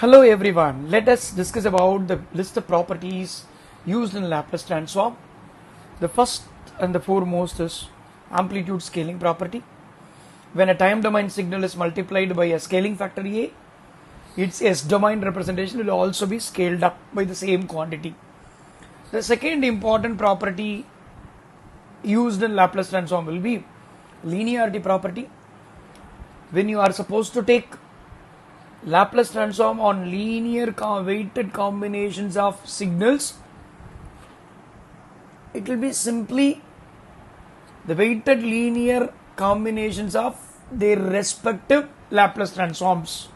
Hello everyone, let us discuss about the list of properties used in Laplace transform. The first and the foremost is amplitude scaling property. When a time domain signal is multiplied by a scaling factor A, its S domain representation will also be scaled up by the same quantity. The second important property used in Laplace transform will be linearity property. When you are supposed to take Laplace transform on linear weighted combinations of signals, it will be simply the weighted linear combinations of their respective Laplace transforms.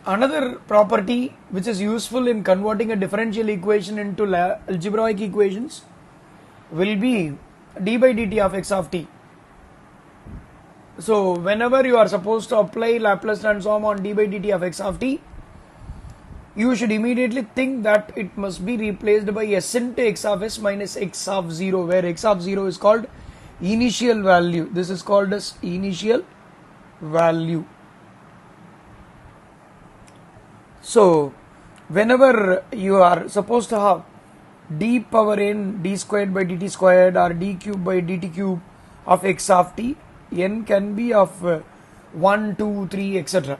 Another property which is useful in converting a differential equation into algebraic equations will be d by dt of x of t. So whenever you are supposed to apply Laplace transform on d by dt of x of t, you should immediately think that it must be replaced by s into x of s minus x of 0, where x of 0 is called initial value. This is called as initial value. So whenever you are supposed to have d power n d squared by dt squared or d cube by dt cube of x of t, n can be of 1, 2, 3, etc.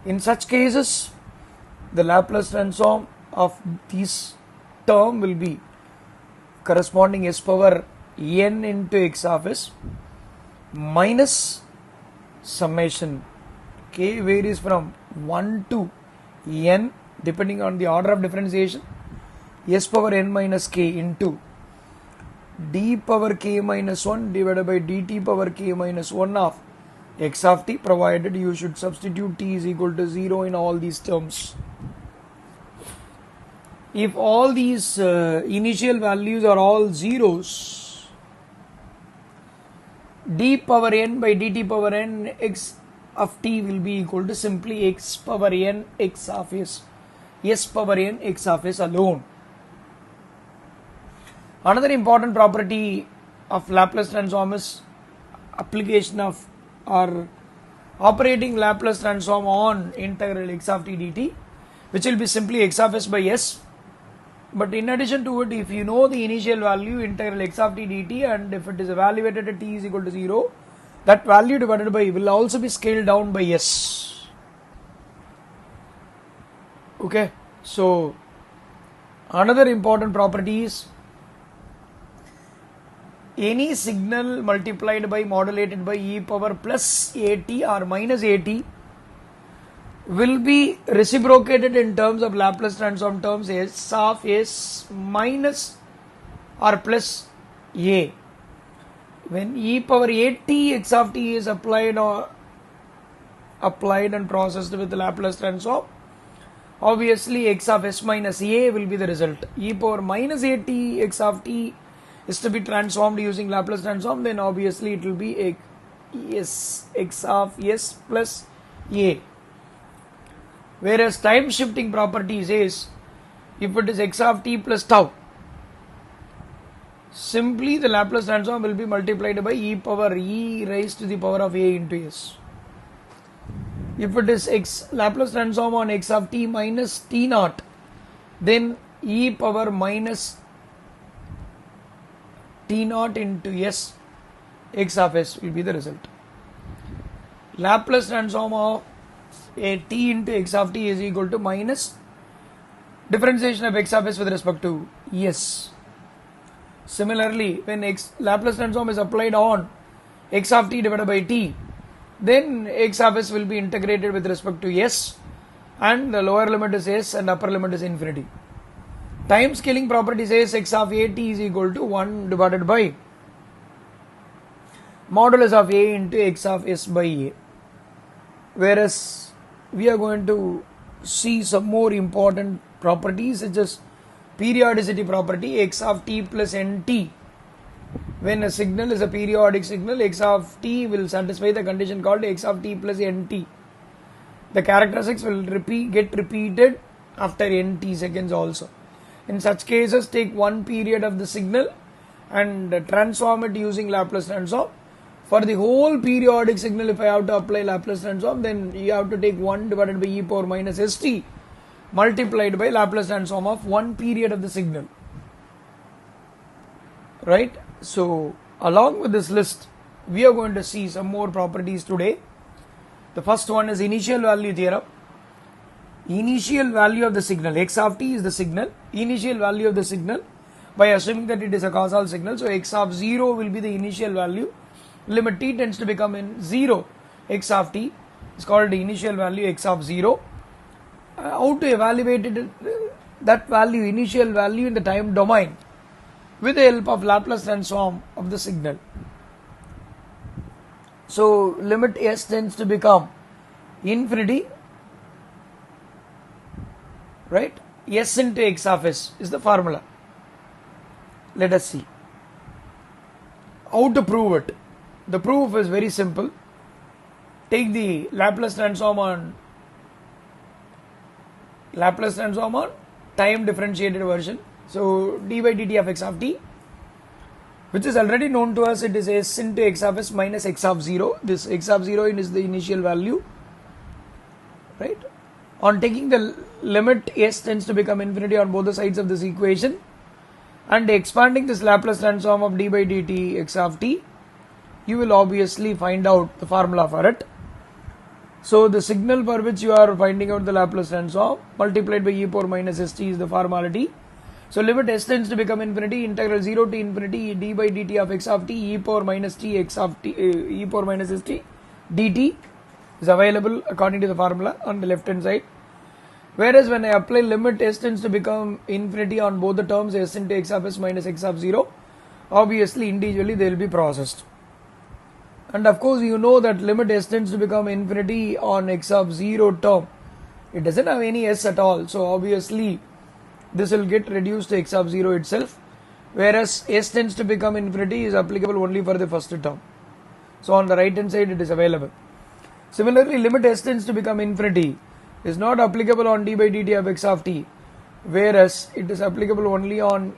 In such cases, the Laplace transform of this term will be corresponding s power n into x of s minus summation k varies from 1 to n depending on the order of differentiation, s power n minus k into d power k minus 1 divided by dt power k minus 1 of x of t, provided you should substitute t is equal to 0 in all these terms. If all these initial values are all zeros, d power n by dt power n x of t will be equal to simply x power n x of s, s power n x of s alone. Another important property of Laplace transform is application of or operating Laplace transform on integral x of t dt, which will be simply x of s by s. But in addition to it, if you know the initial value integral x of t dt, and if it is evaluated at t is equal to 0, that value divided by will also be scaled down by s. Okay, so another important property is any signal multiplied by modulated by e power plus at or minus at will be reciprocated in terms of Laplace transform terms s of s minus or plus a. When e power at x of t is applied and processed with the Laplace transform, obviously x of s minus a will be the result. E power minus at x of t is to be transformed using Laplace transform, then obviously it will be x of s plus a. Whereas time shifting property says if it is x of t plus tau, simply the Laplace transform will be multiplied by e power e raised to the power of a into s. If it is Laplace transform on x of t minus t naught, then e power minus t naught into s x of s will be the result. Laplace transform of a t into x of t is equal to minus differentiation of x of s with respect to s. Similarly, when Laplace transform is applied on x of t divided by t, then x of s will be integrated with respect to s, and the lower limit is s and upper limit is infinity. Time scaling property says x of at is equal to 1 divided by modulus of a into x of s by a. Whereas we are going to see some more important properties such as periodicity property, x of t plus nt. When a signal is a periodic signal, x of t will satisfy the condition called x of t plus nt. The characteristics will get repeated after nt seconds also. In such cases, take one period of the signal and transform it using Laplace transform. For the whole periodic signal, if I have to apply Laplace transform, then you have to take 1 divided by e power minus st multiplied by Laplace transform of one period of the signal. Right? So, along with this list, we are going to see some more properties today. The first one is initial value theorem. Initial value of the signal, x of t is the signal, initial value of the signal, by assuming that it is a causal signal, so x of 0 will be the initial value. Limit t tends to become in 0, x of t is called the initial value x of 0. How to evaluate it, that value, initial value in the time domain, with the help of Laplace transform of the signal. So limit s tends to become infinity, right? S into x of s is the formula. Let us see how to prove it. The proof is very simple. Take the Laplace transform on time differentiated version. So d by dt of x of t, which is already known to us, it is s into x of s minus x of 0. This x of 0 is the initial value, right? On taking the limit, s tends to become infinity on both the sides of this equation, and expanding this Laplace transform of d by dt x of t, you will obviously find out the formula for it. So the signal for which you are finding out the Laplace transform multiplied by e power minus st is the formality. So limit s tends to become infinity, integral 0 to infinity d by dt of x of t e power minus t x of t e power minus st dt is available according to the formula on the left hand side. Whereas when I apply limit s tends to become infinity on both the terms, s into x of s minus x of 0, obviously individually they will be processed. And of course you know that limit s tends to become infinity on x of 0 term, it doesn't have any s at all, so obviously this will get reduced to x of 0 itself, whereas s tends to become infinity is applicable only for the first term. So on the right hand side it is available. Similarly, limit s tends to become infinity is not applicable on d by dt of x of t, whereas it is applicable only on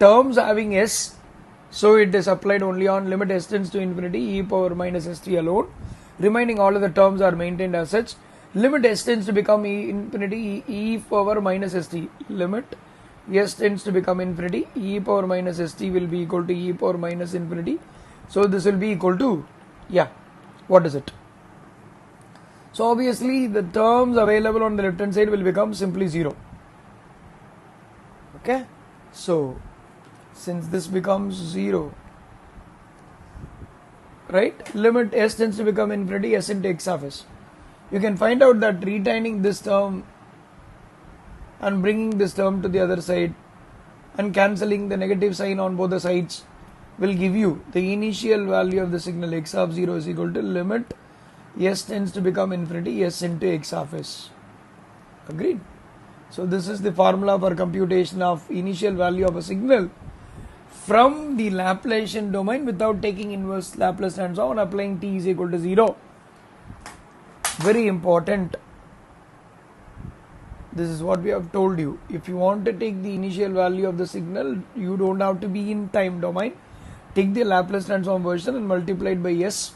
terms having s, so it is applied only on limit s tends to infinity e power minus st alone. Remaining all of the terms are maintained as such. Limit s tends to become infinity e power minus st. Limit s tends to become infinity, e power minus st will be equal to e power minus infinity. So this will be equal to, what is it? So obviously the terms available on the left hand side will become simply 0. Okay. So since this becomes 0, right, limit s tends to become infinity, s into x of s. You can find out that retaining this term and bringing this term to the other side and cancelling the negative sign on both the sides will give you the initial value of the signal x of 0 is equal to limit s tends to become infinity, s into x of s. Agreed? So this is the formula for computation of initial value of a signal from the Laplacian domain without taking inverse Laplace transform and applying t is equal to 0. Very important. This is what we have told you. If you want to take the initial value of the signal, you don't have to be in time domain. Take the Laplace transform version and multiply it by s,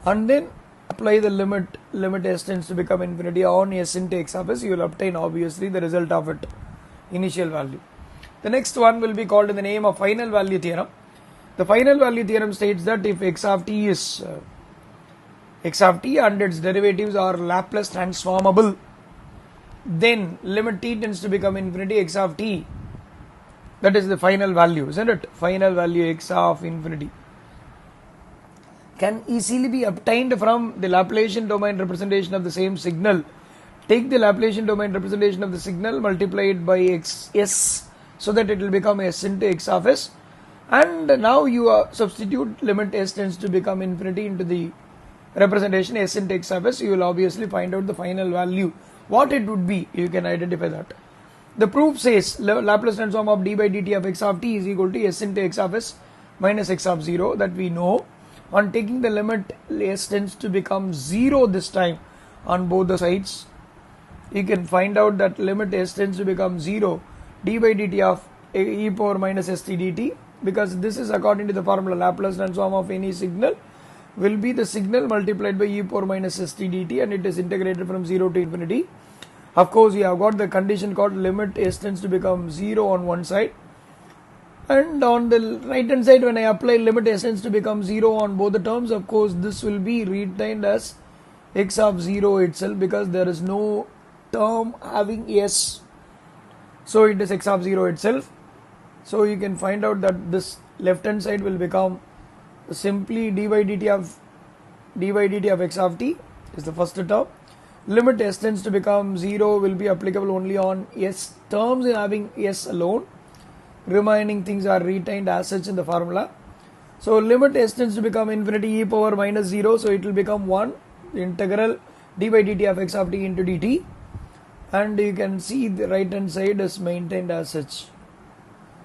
and then apply the limit s tends to become infinity on s into x of s. You will obtain obviously the result of it, initial value. The next one will be called in the name of final value theorem. The final value theorem states that if x of t is x of t and its derivatives are Laplace transformable, then limit t tends to become infinity, x of t, that is the final value, isn't it? Final value x of infinity can easily be obtained from the Laplacian domain representation of the same signal. Take the Laplacian domain representation of the signal, multiply it by s, so that it will become s into x of s, and now you substitute limit s tends to become infinity into the representation s into x of s. You will obviously find out the final value, what it would be. You can identify that. The proof says Laplace transform of d by dt of x of t is equal to s into x of s minus x of 0, that we know. On taking the limit, s tends to become 0 this time on both the sides. You can find out that limit s tends to become 0, d by dt of e power minus st dt because this is according to the formula. Laplace transform of any signal will be the signal multiplied by e power minus st dt, and it is integrated from 0 to infinity. Of course, we have got the condition called limit s tends to become 0 on one side, and on the right hand side, when I apply limit s tends to become 0 on both the terms, of course this will be retained as x of 0 itself, because there is no term having s, so it is x of 0 itself. So you can find out that this left hand side will become simply d by dt of x of t is the first term. Limit s tends to become 0 will be applicable only on s terms having s alone. Remaining things are retained as such in the formula. So limit s tends to become infinity e power minus 0, so it will become 1 integral d by dt of x of t into dt, and you can see the right hand side is maintained as such.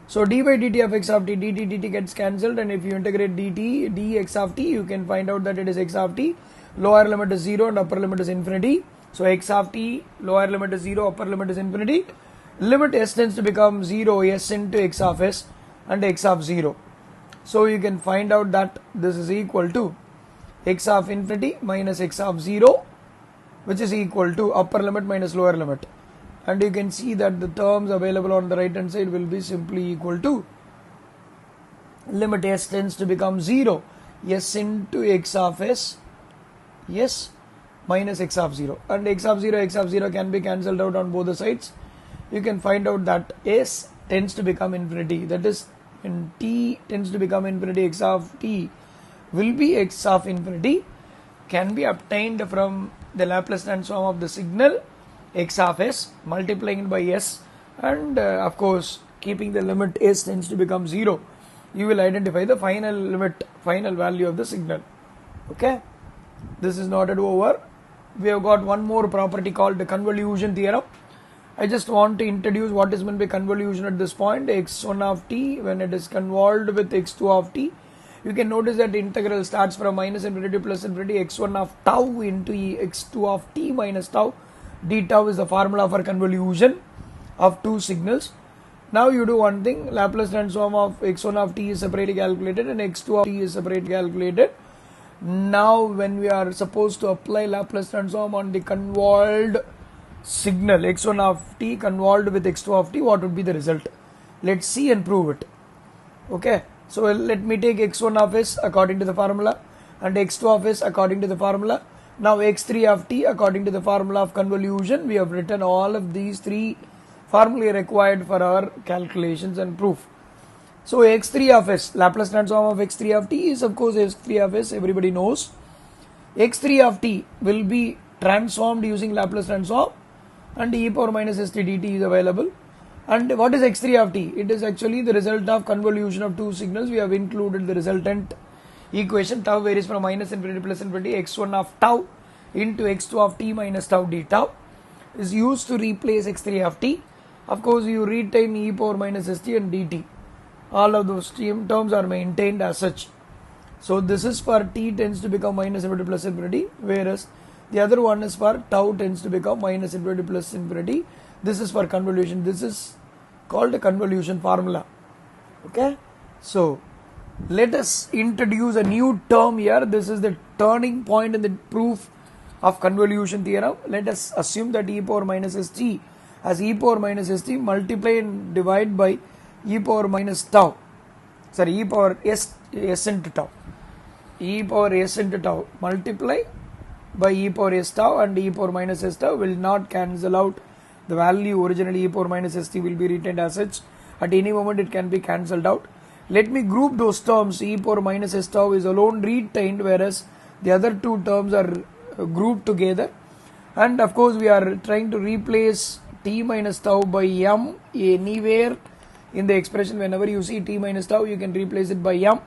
So d by dt of x of t, dt gets cancelled, and if you integrate dt dx of t, you can find out that it is x of t, lower limit is 0 and upper limit is infinity. So x of t, lower limit is 0, upper limit is infinity. Limit s tends to become 0, s into x of s and x of 0. So you can find out that this is equal to x of infinity minus x of 0, which is equal to upper limit minus lower limit. And you can see that the terms available on the right hand side will be simply equal to limit s tends to become 0, s into x of s, yes, minus x of 0, and x of 0 can be cancelled out on both the sides. You can find out that s tends to become infinity, that is, when t tends to become infinity, x of t will be x of infinity, can be obtained from the Laplace transform of the signal x of s, multiplying it by s, and of course keeping the limit s tends to become 0, you will identify the final value of the signal. Okay, this is not over. We have got one more property called the convolution theorem. I just want to introduce what is meant by convolution at this point. x1 of t, when it is convolved with x2 of t, you can notice that the integral starts from minus infinity to plus infinity, x1 of tau into x2 of t minus tau. D tau is the formula for convolution of two signals. Now you do one thing, Laplace transform of x1 of t is separately calculated and x2 of t is separately calculated. Now when we are supposed to apply Laplace transform on the convolved signal x1 of t convolved with x2 of t, what would be the result? Let's see and prove it. Okay, so let me take x1 of s according to the formula and x2 of s according to the formula. Now x3 of t according to the formula of convolution. We have written all of these three formulae required for our calculations and proof. So x3 of s, Laplace transform of x3 of t is of course x3 of s, everybody knows. x3 of t will be transformed using Laplace transform, and e power minus st dt is available. And what is x3 of t? It is actually the result of convolution of two signals. We have included the resultant equation. Tau varies from minus infinity to plus infinity. x1 of tau into x2 of t minus tau d tau is used to replace x3 of t. Of course, you retain e power minus st and dt. All of those terms are maintained as such. So this is for t tends to become minus infinity plus infinity, whereas the other one is for tau tends to become minus infinity plus infinity. This is for convolution. This is called a convolution formula. Okay, so let us introduce a new term here. This is the turning point in the proof of convolution theorem. Let us assume that e power minus st as e power minus st multiply and divide by e power minus tau. Sorry, e power s into tau. E power s into tau multiply by e power s tau, and e power minus s tau will not cancel out. The value originally e power minus st will be retained as such. At any moment it can be cancelled out. Let me group those terms. E power minus s tau is alone retained, whereas the other two terms are grouped together. And of course we are trying to replace t minus tau by m anywhere in the expression. Whenever you see t minus tau, you can replace it by m,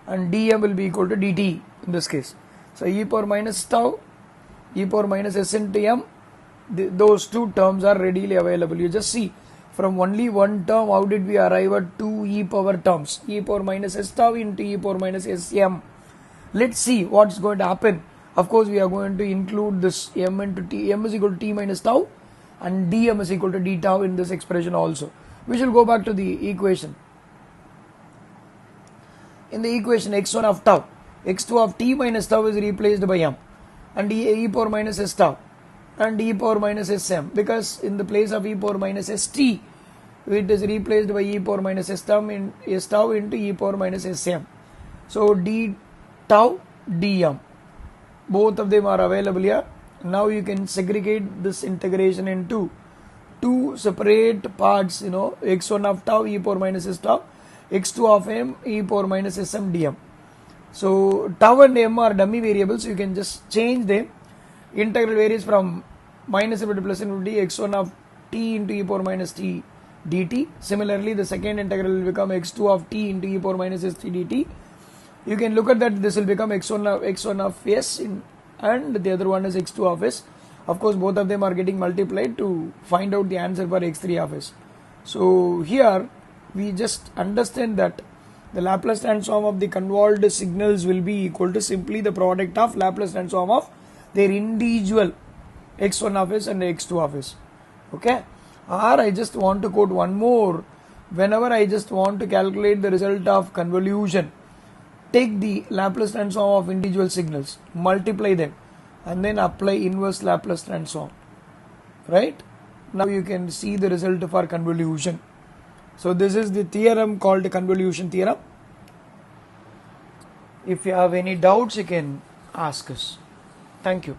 and dm will be equal to dt in this case. So e power minus tau, e power minus s into m, those two terms are readily available. You just see from only one term how did we arrive at two e power terms, e power minus s tau into e power minus sm. Let's see what's going to happen. Of course we are going to include this m into t, m is equal to t minus tau and dm is equal to d tau in this expression also. We shall go back to the equation. in the equation x1 of tau, x2 of t minus tau is replaced by m, and e power minus s tau and e power minus sm, because in the place of e power minus st it is replaced by e power minus s tau into e power minus sm. So d tau dm, both of them are available here. Now you can segregate this integration into two separate parts, x1 of tau e power minus s tau, x2 of m e power minus sm dm. So tau and m are dummy variables, so you can just change them. Integral varies from minus infinity to plus infinity, x1 of t into e power minus t dt. Similarly, the second integral will become x2 of t into e power minus st dt. You can look at that, this will become x1 of s and the other one is x2 of s. Of course, both of them are getting multiplied to find out the answer for x3 of s. So here we just understand that the Laplace transform of the convolved signals will be equal to simply the product of Laplace transform of their individual x1 of s and x2 of s. Okay, or I just want to quote one more. Whenever I just want to calculate the result of convolution, take the Laplace transform of individual signals, multiply them, and then apply inverse Laplace transform. Right? Now you can see the result for convolution. So this is the theorem called convolution theorem. If you have any doubts, you can ask us. Thank you.